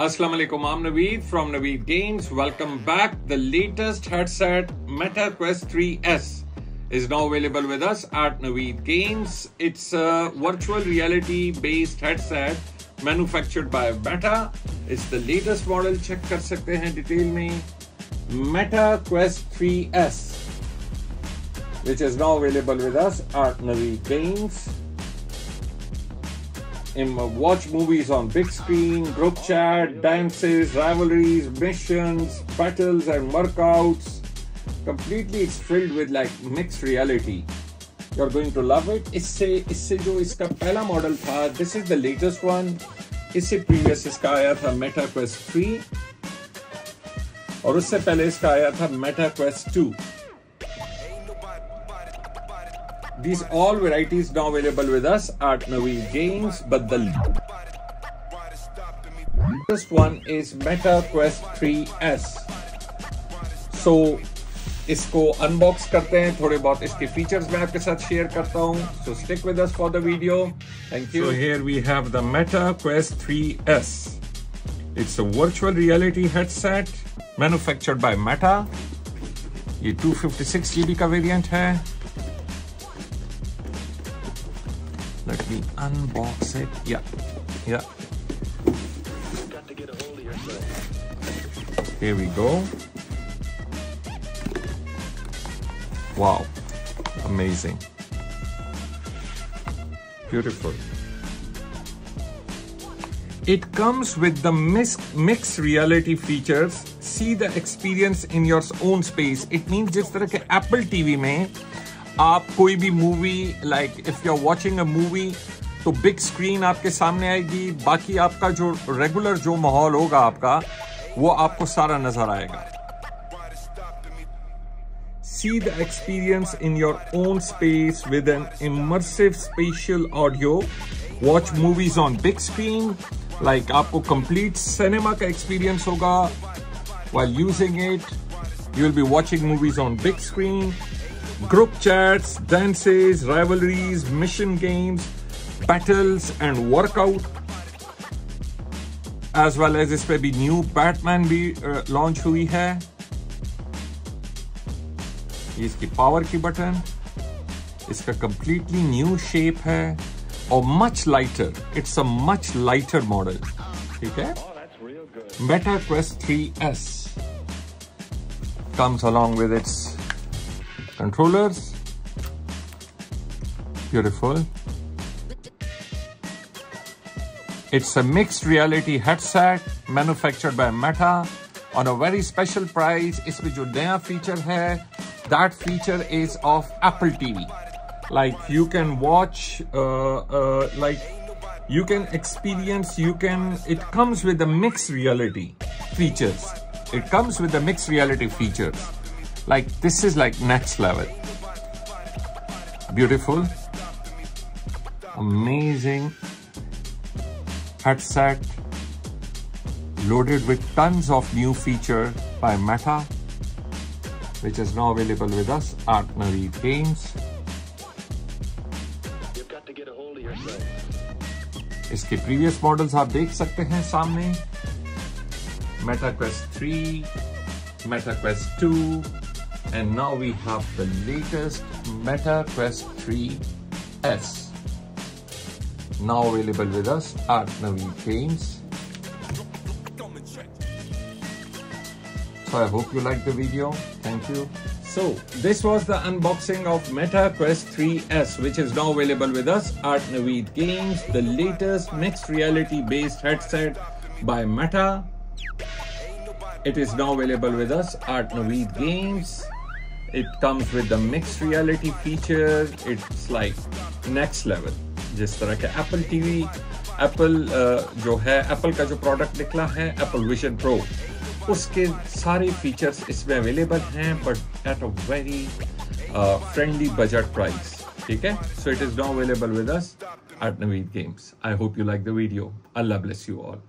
Assalamu alaikum, I'm Naveed from Naveed Games. Welcome back. The latest headset Meta Quest 3S is now available with us at Naveed Games. It's a virtual reality based headset manufactured by Meta. It's the latest model. Check कर सकते हैं detail में. Meta Quest 3S, which is now available with us at Naveed Games. Watch movies on big screen, group chat, dances, rivalries, missions, battles and workouts. Completely it's filled with like mixed reality. You're going to love it. इससे जो इसका पहला model था, this is the latest one. इससे previous इसका आया था Meta Quest 3 और उससे पहले इसका आया था Meta Quest 2. These all varieties now available with us at Naveed Games, but the latest one is Meta Quest 3S. So, इसको unbox करते हैं, थोड़े बहुत इसके features मैं आपके साथ share करता हूँ. So stick with us for the video. Thank you. So here we have the Meta Quest 3S. It's a virtual reality headset manufactured by Meta. ये 256 GB का variant है. Let me unbox it. Yeah. Here we go. Wow, amazing. Beautiful. It comes with the mixed reality features. See the experience in your own space. It means जिस तरह के Apple TV में आप कोई भी movie like if you are watching a movie तो big screen आपके सामने आएगी, बाकी आपका जो रेगुलर जो माहौल होगा आपका वो आपको सारा नजर आएगा. See the experience in your own space with an immersive spatial audio. Watch movies on big screen. Like आपको complete cinema का experience होगा. While using it, you will be watching movies on big screen. Group chats, dances, rivalries, mission games, battles and workout. As well as इस पे भी new Batman भी launch हुई है. ये इसकी power की बटन. इसका completely new shape है और much lighter. It's a much lighter model. ठीक है? Meta Quest 3S comes along with its controllers. Beautiful. It's a mixed reality headset manufactured by Meta on a very special price. इसमें जो नया feature है, that feature is of Apple TV. Like you can watch, like you can experience, it comes with the mixed reality features. It comes with the mixed reality features. Like this is like next level. Beautiful. Amazing headset loaded with tons of new features by Meta, which is now available with us at Naveed Games. You've got to get a hold of yourself. इसके previous models आप देख सकते हैं सामने. Meta Quest 3, Meta Quest 2, and now we have the latest Meta Quest 3S now available with us at Naveed Games. So I hope you liked the video. Thank you. So this was the unboxing of Meta Quest 3S, which is now available with us at Naveed Games, the latest mixed reality based headset by Meta. It is now available with us at Naveed Games. It comes with the mixed reality feature. It's like next level. जिस तरह के Apple TV, Apple जो है Apple का जो product निकला है Apple Vision Pro, उसके सारे फीचर्स इसमें अवेलेबल हैं, but at a very friendly budget price. ठीक है? So it is now available with us at Naveed Games. I hope you like the video. Allah bless you all.